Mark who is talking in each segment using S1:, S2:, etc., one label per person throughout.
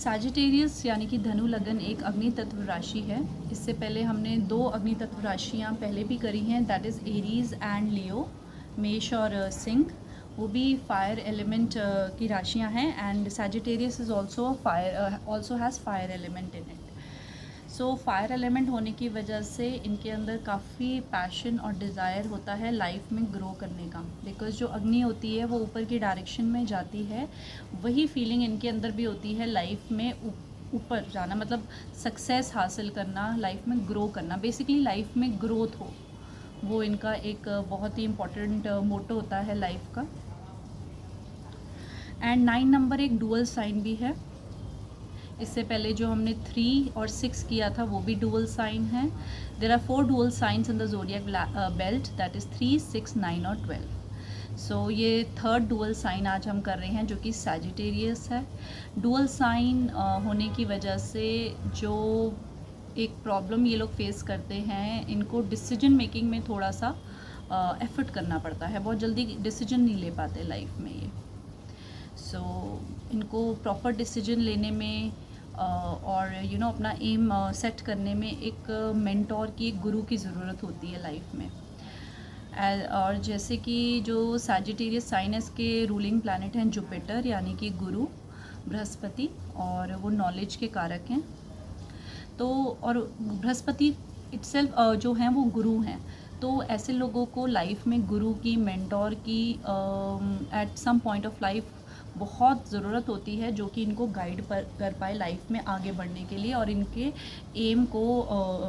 S1: Sagittarius यानी कि धनु लगन एक अग्नि तत्व राशि है। इससे पहले हमने 2 अग्नि तत्व राशियाँ पहले भी करी हैं, दैट इज़ एरीज एंड लियो, मेष और सिंह। वो भी फायर एलिमेंट की राशियाँ हैं and Sagittarius is also fire, also has fire element in it. So fire element होने की वजह से इनके अंदर काफ़ी पैशन और डिज़ायर होता है लाइफ में ग्रो करने का, बिकॉज़ जो अग्नि होती है वो ऊपर की डायरेक्शन में जाती है, वही फीलिंग इनके अंदर भी होती है लाइफ में ऊपर जाना, मतलब सक्सेस हासिल करना, लाइफ में ग्रो करना, बेसिकली लाइफ में ग्रोथ हो, वो इनका एक बहुत ही इम्पॉर्टेंट मोटो होता है लाइफ का। एंड 9 नंबर एक डुअल साइन भी है। इससे पहले जो हमने 3 और 6 किया था वो भी डुअल साइन है। There are 4 dual signs in the zodiac belt, that is 3, 6, 9 और 12। सो ये थर्ड डुअल साइन आज हम कर रहे हैं जो कि सैजिटेरियस है। डुअल साइन होने की वजह से जो एक प्रॉब्लम ये लोग फेस करते हैं, इनको डिसीजन मेकिंग में थोड़ा सा एफर्ट करना पड़ता है, बहुत जल्दी डिसीजन नहीं ले पाते लाइफ में ये। सो इनको प्रॉपर डिसीजन लेने में और अपना एम सेट करने में एक मेंटोर की, एक गुरु की ज़रूरत होती है लाइफ में। और जैसे कि जो सैजिटेरियस साइनस के रूलिंग प्लैनेट हैं जुपिटर यानी कि गुरु बृहस्पति, और वो नॉलेज के कारक हैं। तो और बृहस्पति इटसेल्फ जो हैं वो गुरु हैं, तो ऐसे लोगों को लाइफ में गुरु की, मेंटोर की at some point of life बहुत ज़रूरत होती है, जो कि इनको गाइड कर पाए लाइफ में आगे बढ़ने के लिए और इनके एम को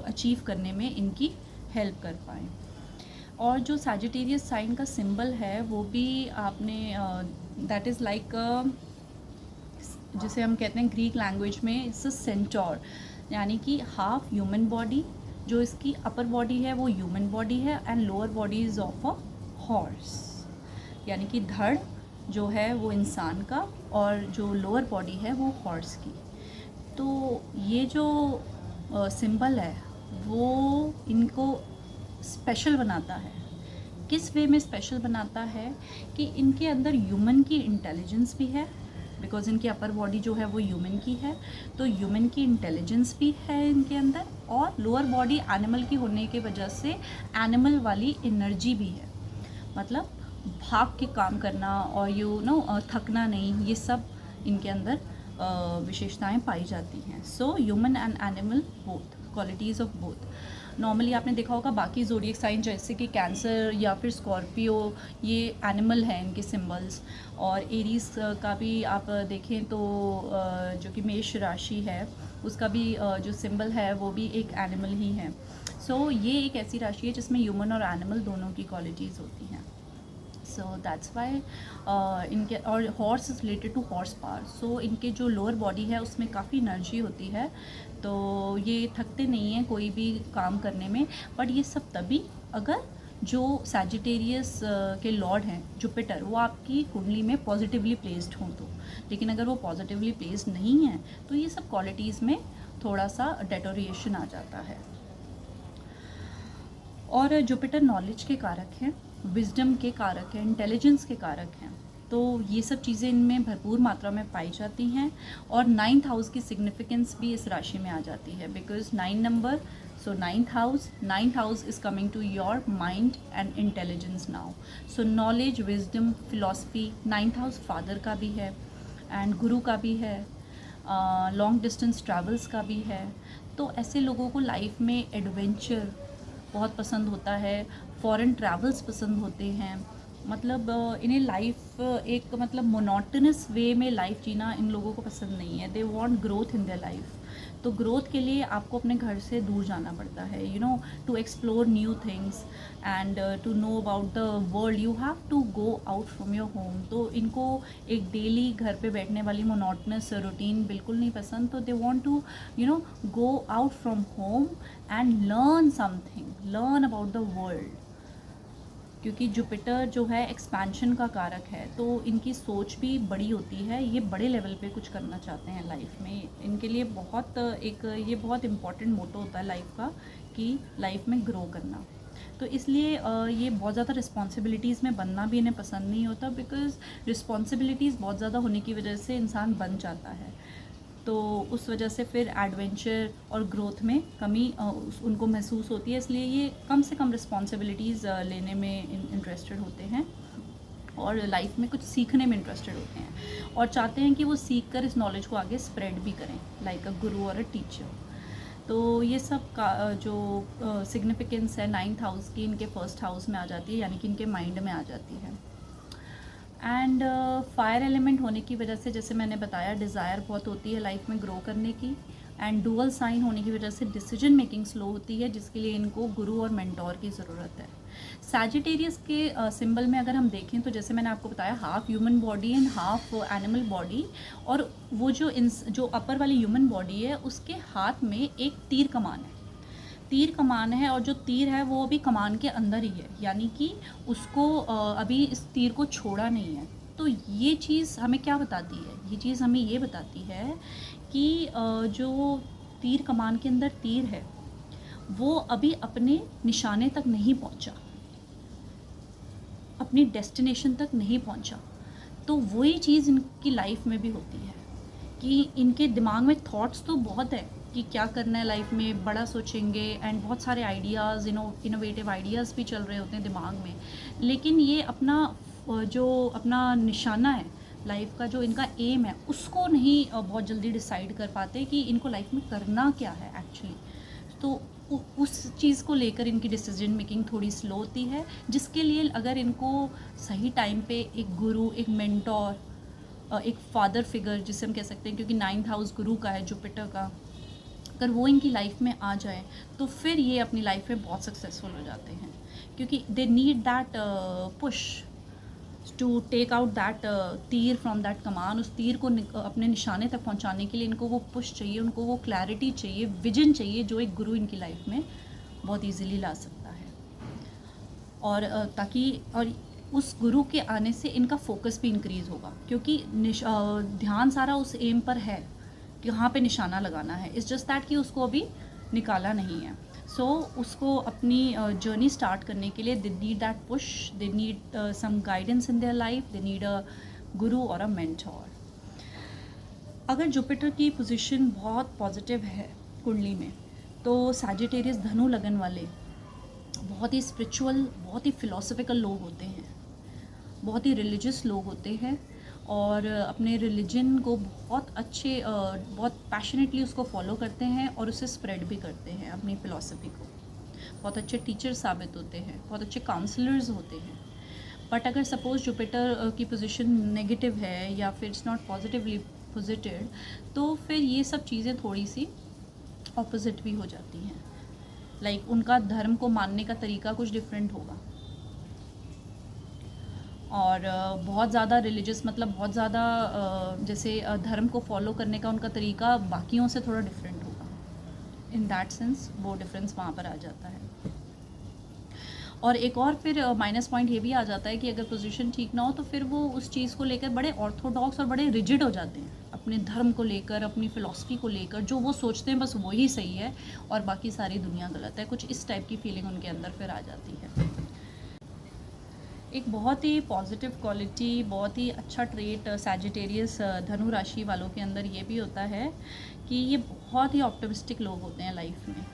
S1: अचीव करने में इनकी हेल्प कर पाए। और जो सैजिटेरियस साइन का सिंबल है वो भी आपने दैट इज़ लाइक जिसे हम कहते हैं ग्रीक लैंग्वेज में इट्स अ सेंटोर, यानी कि हाफ ह्यूमन बॉडी, जो इसकी अपर बॉडी है वो ह्यूमन बॉडी है and lower body is of a horse, यानी कि धड़ जो है वो इंसान का और जो लोअर बॉडी है वो हॉर्स की। तो ये जो सिंबल है वो इनको स्पेशल बनाता है। किस वे में स्पेशल बनाता है कि इनके अंदर ह्यूमन की इंटेलिजेंस भी है, बिकॉज इनकी अपर बॉडी जो है वो ह्यूमन की है, तो ह्यूमन की इंटेलिजेंस भी है इनके अंदर, और लोअर बॉडी एनिमल की होने की वजह से एनिमल वाली एनर्जी भी है, मतलब भाग के काम करना और थकना नहीं, ये सब इनके अंदर विशेषताएं पाई जाती हैं। So human and animal both, qualities of both. Normally आपने देखा होगा बाकी ज़ोडिएक साइन जैसे कि कैंसर या फिर स्कॉर्पियो, ये एनिमल हैं इनके सिंबल्स, और एरीज का भी आप देखें तो जो कि मेष राशि है उसका भी जो सिंबल है वो भी एक एनिमल ही है। सो ये एक ऐसी राशि है जिसमें ह्यूमन और एनिमल दोनों की क्वालिटीज़ होती हैं। सो दैट्स वाई इनके, और horse is related to horse power, so इनके जो लोअर बॉडी है उसमें काफ़ी एनर्जी होती है, तो ये थकते नहीं हैं कोई भी काम करने में। बट ये सब तभी अगर जो सैजिटेरियस के लॉर्ड हैं जुपिटर वो आपकी कुंडली में पॉजिटिवली प्लेस्ड हों तो, लेकिन अगर वो पॉजिटिवली प्लेस्ड नहीं हैं तो ये सब क्वालिटीज़ में थोड़ा सा डेटोरिएशन आ जाता है। और जुपिटर नॉलेज के कारक हैं, विजडम के कारक हैं, इंटेलिजेंस के कारक हैं, तो ये सब चीज़ें इनमें भरपूर मात्रा में पाई जाती हैं। और 9th हाउस की सिग्निफिकेंस भी इस राशि में आ जाती है, because 9 number, so 9th house is coming to your mind and intelligence now. So knowledge, wisdom, philosophy, 9th house father का भी है एंड गुरु का भी है, लॉन्ग डिस्टेंस ट्रैवल्स का भी है। तो ऐसे लोगों को लाइफ में एडवेंचर बहुत पसंद होता है, फॉरेन ट्रैवल्स पसंद होते हैं, मतलब इन्हें लाइफ एक मतलब मोनोटोनस वे में लाइफ जीना इन लोगों को पसंद नहीं है। They want growth in their life. तो ग्रोथ के लिए आपको अपने घर से दूर जाना पड़ता है, to explore new things and to know about the world you have to go out from your home. तो इनको एक डेली घर पे बैठने वाली मोनोटोनस रूटीन बिल्कुल नहीं पसंद, तो they want to go out from home and learn something, learn about the world, क्योंकि जुपिटर जो है एक्सपेंशन का कारक है, तो इनकी सोच भी बड़ी होती है, ये बड़े लेवल पे कुछ करना चाहते हैं लाइफ में। इनके लिए ये बहुत इम्पॉर्टेंट मोटो होता है लाइफ का कि लाइफ में ग्रो करना। तो इसलिए ये बहुत ज़्यादा रिस्पॉन्सिबिलिटीज़ में बनना भी इन्हें पसंद नहीं होता, बिकॉज़ रिस्पॉन्सिबिलिटीज़ बहुत ज़्यादा होने की वजह से इंसान बन जाता है। तो उस वजह से फिर एडवेंचर और ग्रोथ में कमी उनको महसूस होती है, इसलिए ये कम से कम रिस्पॉन्सिबिलिटीज़ लेने में इंटरेस्टेड होते हैं और लाइफ में कुछ सीखने में इंटरेस्टेड होते हैं और चाहते हैं कि वो सीख कर इस नॉलेज को आगे स्प्रेड भी करें, लाइक अ गुरु और अ टीचर। तो ये सब का जो सिग्निफिकेंस है 9th हाउस की इनके फर्स्ट हाउस में आ जाती है, यानी कि इनके माइंड में आ जाती है। एंड फायर एलिमेंट होने की वजह से, जैसे मैंने बताया, डिज़ायर बहुत होती है लाइफ में ग्रो करने की, एंड डुअल साइन होने की वजह से डिसीजन मेकिंग स्लो होती है, जिसके लिए इनको गुरु और मेंटोर की ज़रूरत है। सैजिटेरियस के सिंबल में अगर हम देखें तो जैसे मैंने आपको बताया, half human body and half animal body, और वो जो अपर वाली ह्यूमन बॉडी है उसके हाथ में एक तीर कमान है और जो तीर है वो अभी कमान के अंदर ही है, यानी कि उसको अभी इस तीर को छोड़ा नहीं है। तो ये चीज़ हमें क्या बताती है? ये चीज़ हमें ये बताती है कि जो तीर कमान के अंदर तीर है वो अभी अपने निशाने तक नहीं पहुंचा, अपनी डेस्टिनेशन तक नहीं पहुंचा। तो वही चीज़ इनकी लाइफ में भी होती है कि इनके दिमाग में थॉट्स तो बहुत है कि क्या करना है लाइफ में, बड़ा सोचेंगे एंड बहुत सारे आइडियाज़, इनोवेटिव आइडियाज़ भी चल रहे होते हैं दिमाग में, लेकिन ये अपना निशाना है लाइफ का, जो इनका एम है, उसको नहीं बहुत जल्दी डिसाइड कर पाते कि इनको लाइफ में करना क्या है एक्चुअली। तो उस चीज़ को लेकर इनकी डिसीजन मेकिंग थोड़ी स्लो होती है, जिसके लिए अगर इनको सही टाइम पे एक गुरु, एक मेंटोर, एक फादर फिगर जिसे हम कह सकते हैं, क्योंकि 9th हाउस गुरु का है, जुपिटर का, अगर वो इनकी लाइफ में आ जाए तो फिर ये अपनी लाइफ में बहुत सक्सेसफुल हो जाते हैं, क्योंकि they need that push to take out that तीर फ्रॉम दैट कमान। उस तीर को अपने निशाने तक पहुंचाने के लिए इनको वो पुश चाहिए, उनको वो क्लैरिटी चाहिए, विजन चाहिए, जो एक गुरु इनकी लाइफ में बहुत ईजीली ला सकता है। और और उस गुरु के आने से इनका फोकस भी इंक्रीज़ होगा, क्योंकि ध्यान सारा उस एम पर है कि कहाँ पे निशाना लगाना है। इट्स जस्ट दैट कि उसको अभी निकाला नहीं है। सो उसको अपनी जर्नी स्टार्ट करने के लिए they need that push, they need some guidance in their life, they need a guru और अ मेंटोर। अगर जुपिटर की पोजीशन बहुत पॉजिटिव है कुंडली में, तो सैजिटेरियस धनु लगन वाले बहुत ही स्पिरिचुअल, बहुत ही फिलोसफिकल लोग होते हैं, बहुत ही रिलीजियस लोग होते हैं और अपने रिलीजन को बहुत पैशनेटली उसको फॉलो करते हैं और उसे स्प्रेड भी करते हैं, अपनी फ़िलॉसफी को। बहुत अच्छे टीचर साबित होते हैं, बहुत अच्छे काउंसलर्स होते हैं। बट अगर सपोज़ जुपिटर की पोजीशन नेगेटिव है या फिर इट्स नॉट पॉजिटिवली पोजिटेड, तो फिर ये सब चीज़ें थोड़ी सी ऑपोजिट भी हो जाती हैं। लाइक उनका धर्म को मानने का तरीका कुछ डिफरेंट होगा और बहुत ज़्यादा रिलीजियस, मतलब बहुत ज़्यादा जैसे धर्म को फॉलो करने का उनका तरीका बाकियों से थोड़ा डिफरेंट होगा। इन दैट सेंस वो डिफरेंस वहाँ पर आ जाता है। और एक और फिर माइनस पॉइंट ये भी आ जाता है कि अगर पोजीशन ठीक ना हो तो फिर वो उस चीज़ को लेकर बड़े ऑर्थोडॉक्स और बड़े रिजिड हो जाते हैं, अपने धर्म को लेकर, अपनी फ़िलॉसफी को लेकर। जो वो सोचते हैं बस वही सही है और बाकी सारी दुनिया गलत है। कुछ इस टाइप की फीलिंग उनके अंदर फिर आ जाती है। एक बहुत ही पॉजिटिव क्वालिटी, बहुत ही अच्छा ट्रेट सैजिटेरियस धनु राशि वालों के अंदर ये भी होता है कि ये बहुत ही ऑप्टिमिस्टिक लोग होते हैं लाइफ में।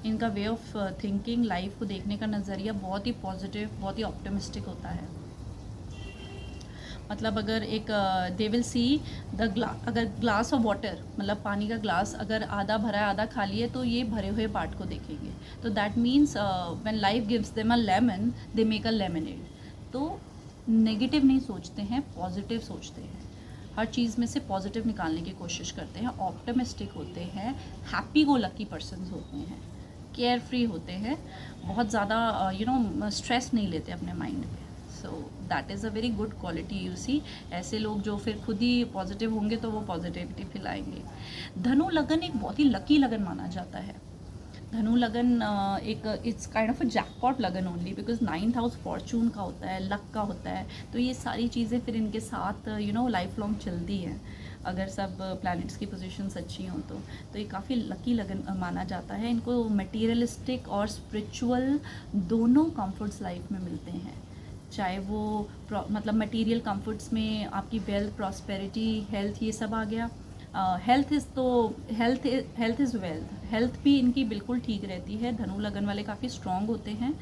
S1: इनका वे ऑफ थिंकिंग, लाइफ को देखने का नज़रिया बहुत ही पॉजिटिव, बहुत ही ऑप्टिमिस्टिक होता है। मतलब अगर एक दे विल सी अगर ग्लास ऑफ वाटर, मतलब पानी का ग्लास अगर आधा भरा है आधा खाली है, तो ये भरे हुए पार्ट को देखेंगे। तो that means when life gives them a lemon, they make a lemonade. तो नेगेटिव नहीं सोचते हैं, पॉजिटिव सोचते हैं, हर चीज़ में से पॉजिटिव निकालने की कोशिश करते हैं, ऑप्टिमिस्टिक होते हैं, हैप्पी गो लकी पर्सन्स होते हैं, केयर फ्री होते हैं, बहुत ज़्यादा स्ट्रेस नहीं लेते अपने माइंड पे। So that is a very good quality you see. ऐसे लोग जो फिर खुद ही पॉजिटिव होंगे तो वो पॉजिटिविटी फैलाएंगे। धनु लगन एक बहुत ही लकी लगन माना जाता है। धनु लगन एक it's kind of a jackpot लगन only, because 9th house fortune का होता है, लक का होता है। तो ये सारी चीज़ें फिर इनके साथ लाइफ लॉन्ग चलती हैं अगर सब प्लैनेट्स की पोजीशंस अच्छी हों तो ये काफ़ी लकी लगन माना जाता है। इनको मटेरियलिस्टिक और स्पिरिचुअल दोनों कंफर्ट्स लाइफ में मिलते हैं, चाहे वो मतलब मटेरियल कंफर्ट्स में आपकी वेल्थ, प्रॉस्पेरिटी, हेल्थ, ये सब आ गया। हेल्थ इज़ वेल्थ, हेल्थ भी इनकी बिल्कुल ठीक रहती है। धनु लगन वाले काफ़ी स्ट्रॉन्ग होते हैं,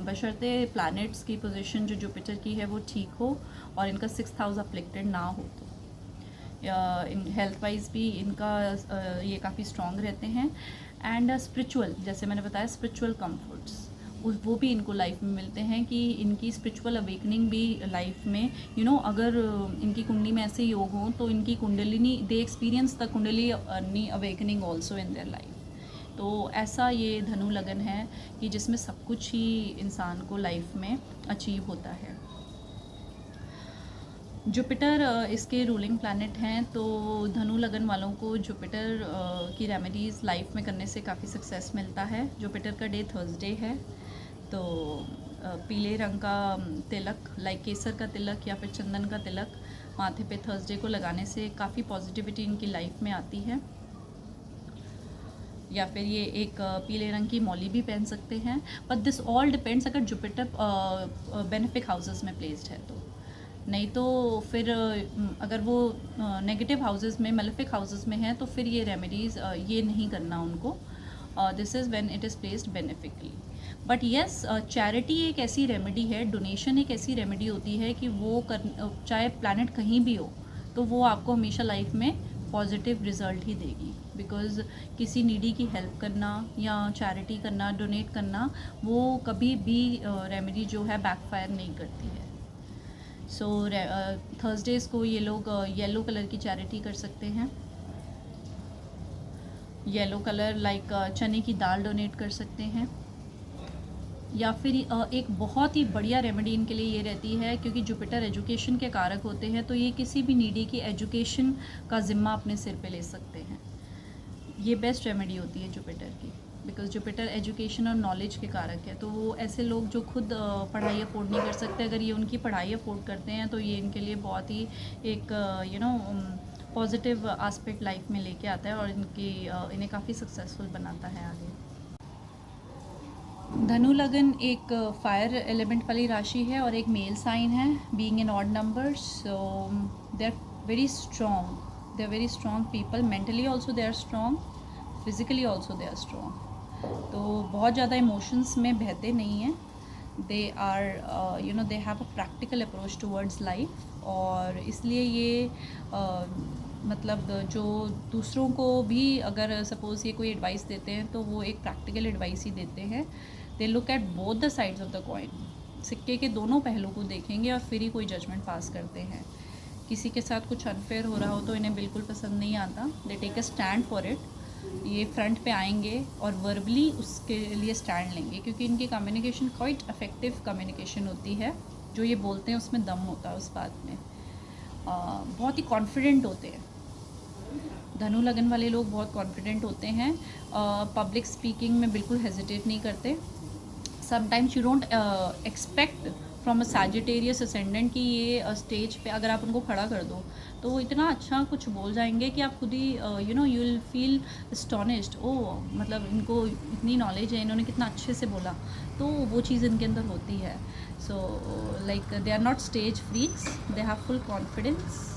S1: बशर्ते प्लैनेट्स की पोजीशन जो जुपिटर की है वो ठीक हो और इनका 6th हाउस अफ्लिक्टेड ना हो तो इन हेल्थ वाइज भी इनका ये काफ़ी स्ट्रॉन्ग रहते हैं। एंड स्पिरिचुअल, जैसे मैंने बताया, स्पिरिचुअल कम्फर्ट्स वो भी इनको लाइफ में मिलते हैं कि इनकी स्पिरिचुअल अवेकनिंग भी लाइफ में अगर इनकी कुंडली में ऐसे योग हों तो इनकी kundalini they experience the kundalini awakening also in their life. तो ऐसा ये धनु लगन है कि जिसमें सब कुछ ही इंसान को लाइफ में अचीव होता है। जुपिटर इसके रूलिंग प्लैनेट हैं, तो धनु लगन वालों को जुपिटर की रेमेडीज़ लाइफ में करने से काफ़ी सक्सेस मिलता है। जुपिटर का डे थर्सडे है, तो पीले रंग का तिलक, लाइक केसर का तिलक या फिर चंदन का तिलक माथे पे थर्सडे को लगाने से काफ़ी पॉजिटिविटी इनकी लाइफ में आती है। या फिर ये एक पीले रंग की मौली भी पहन सकते हैं, बट दिस ऑल डिपेंड्स अगर जुपिटर बेनिफिक हाउसेस में प्लेस्ड है तो। नहीं तो फिर अगर वो नेगेटिव हाउसेस में, मेलेफिक हाउसेस में है तो फिर ये रेमेडीज़ ये नहीं करना उनको। This is when it is placed beneficially. But yes, charity एक ऐसी रेमेडी है, डोनेशन एक ऐसी रेमेडी होती है कि वो चाहे प्लैनेट कहीं भी हो तो वो आपको हमेशा लाइफ में पॉजिटिव रिजल्ट ही देगी। बिकॉज़ किसी नीडी की हेल्प करना या चैरिटी करना, डोनेट करना, वो कभी भी रेमेडी जो है बैकफायर नहीं करती है। सो थर्सडेज़ को ये लोग येलो कलर की चैरिटी कर सकते हैं। येलो कलर लाइक चने की दाल डोनेट कर सकते हैं। या फिर एक बहुत ही बढ़िया रेमेडी इनके लिए ये रहती है, क्योंकि जुपिटर एजुकेशन के कारक होते हैं, तो ये किसी भी नीडी की एजुकेशन का ज़िम्मा अपने सिर पे ले सकते हैं। ये बेस्ट रेमेडी होती है जुपिटर की, बिकॉज जुपिटर एजुकेशन और नॉलेज के कारक है। तो वो ऐसे लोग जो खुद पढ़ाई अफोर्ड नहीं कर सकते, अगर ये उनकी पढ़ाई अफोर्ड करते हैं तो ये इनके लिए बहुत ही एक पॉजिटिव एस्पेक्ट लाइफ में लेके आता है और इन्हें काफ़ी सक्सेसफुल बनाता है आगे। धनु लगन एक फायर एलिमेंट वाली राशि है और एक मेल साइन है, being in odd numbers, so they are very strong, they are very strong people, mentally also they are strong, physically also they are strong. तो बहुत ज़्यादा इमोशंस में बहते नहीं हैं। They are they have a practical approach towards life, और इसलिए ये मतलब जो दूसरों को भी अगर सपोज़ ये कोई एडवाइस देते हैं तो वो एक प्रैक्टिकल एडवाइस ही देते हैं। They look at both the sides of the coin, सिक्के के दोनों पहलू को देखेंगे और फिर ही कोई जजमेंट पास करते हैं। किसी के साथ कुछ अनफेयर हो रहा हो तो इन्हें बिल्कुल पसंद नहीं आता, they take a stand for it. ये फ्रंट पे आएंगे और वर्बली उसके लिए स्टैंड लेंगे, क्योंकि इनकी कम्युनिकेशन क्वाइट इफेक्टिव कम्युनिकेशन होती है। जो ये बोलते हैं उसमें दम होता है उस बात में। बहुत ही कॉन्फिडेंट होते हैं धनु लगन वाले लोग, बहुत कॉन्फिडेंट होते हैं। पब्लिक स्पीकिंग में बिल्कुल हेजिटेट नहीं करते। Sometimes you don't expect from a Sagittarius ascendant कि ये स्टेज पे अगर आप उनको खड़ा कर दो तो वो इतना अच्छा कुछ बोल जाएंगे कि आप खुद ही यू विल फील एस्टोनिश्ड। ओह, मतलब इनको इतनी नॉलेज है, इन्होंने कितना अच्छे से बोला। तो वो चीज़ इनके अंदर होती है। So like they are not stage freaks, they have full confidence.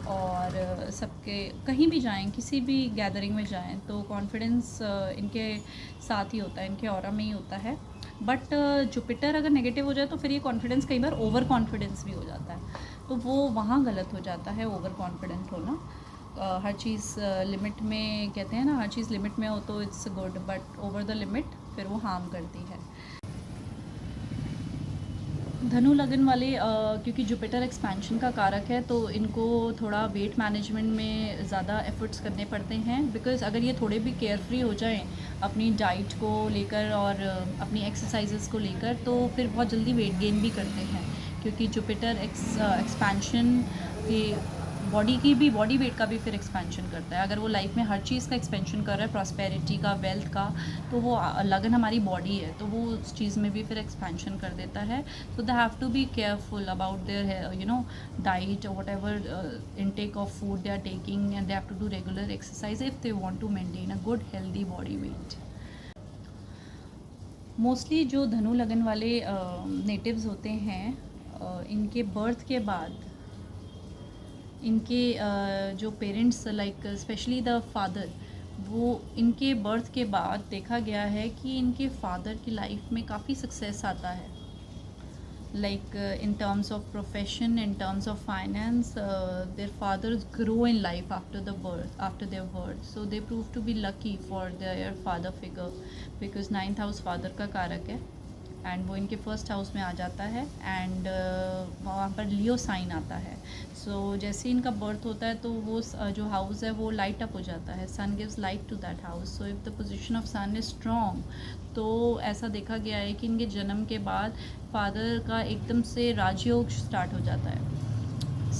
S1: और सबके कहीं भी जाएं, किसी भी गैदरिंग में जाएं तो कॉन्फिडेंस इनके साथ ही होता है, इनके ऑरा में ही होता है। बट जुपिटर अगर नेगेटिव हो जाए तो फिर ये कॉन्फिडेंस कई बार ओवर कॉन्फिडेंस भी हो जाता है, तो वो वहाँ गलत हो जाता है ओवर कॉन्फिडेंट होना। हर चीज़ लिमिट में, कहते हैं ना, हर चीज़ लिमिट में हो तो it's good, but over the limit फिर वो हार्म करती है। धनु लगन वाले क्योंकि जुपिटर एक्सपेंशन का कारक है, तो इनको थोड़ा वेट मैनेजमेंट में ज़्यादा एफर्ट्स करने पड़ते हैं। बिकॉज़ अगर ये थोड़े भी केयर फ्री हो जाएं अपनी डाइट को लेकर और अपनी एक्सरसाइजेस को लेकर, तो फिर बहुत जल्दी वेट गेन भी करते हैं। क्योंकि जुपिटर एक्सपेंशन की बॉडी वेट का भी फिर एक्सपेंशन करता है। अगर वो लाइफ में हर चीज़ का एक्सपेंशन कर रहा है, प्रॉस्पेरिटी का, वेल्थ का, तो वो लगन हमारी बॉडी है, तो वो उस चीज़ में भी फिर एक्सपेंशन कर देता है। So they have to be careful about their diet, whatever intake of food they are taking, and they have to do regular exercise if they want to maintain a good healthy body weight. Mostly जो धनु लगन वाले natives होते हैं, इनके birth के बाद इनके जो parents like specially the father, वो इनके बर्थ के बाद देखा गया है कि इनके फादर की लाइफ में काफ़ी सक्सेस आता है, like in terms of profession, in terms of finance. Their fathers grow in life after their birth, so they prove to be lucky for their father figure, because 9th house father का कारक है and वो इनके first house में आ जाता है and वहाँ पर लियो साइन आता है. सो जैसे ही इनका बर्थ होता है तो वो जो हाउस है वो लाइट अप हो जाता है. Sun gives light to that house. So if the position of sun is strong, तो ऐसा देखा गया है कि इनके जन्म के बाद फादर का एकदम से राजयोग स्टार्ट हो जाता है.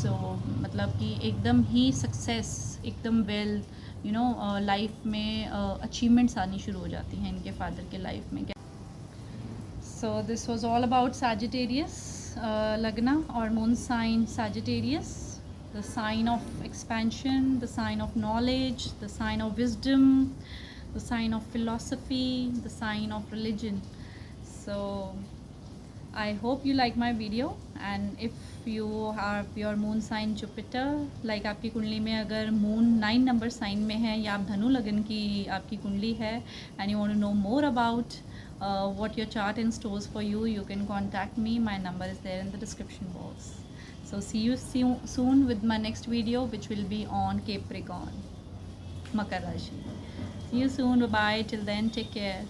S1: सो मतलब कि एकदम ही सक्सेस, एकदम वेल लाइफ में अचीवमेंट्स आनी शुरू हो जाती हैं इनके फादर के लाइफ में. So this was all about Sagittarius, Lagna or moon sign Sagittarius, the sign of expansion, the sign of knowledge, the sign of wisdom, the sign of philosophy, the sign of religion. So I hope you like my video, and if you have your moon sign Jupiter, like आपकी कुंडली में अगर moon 9 number sign में है या आप धनु लगन की आपकी कुंडली है and you want to know more about what your chart in stores for you, you can contact me. My number is there in the description box. So see you soon with my next video, which will be on Capricorn, Makar Rashi. See you soon. Bye bye. Till then, take care.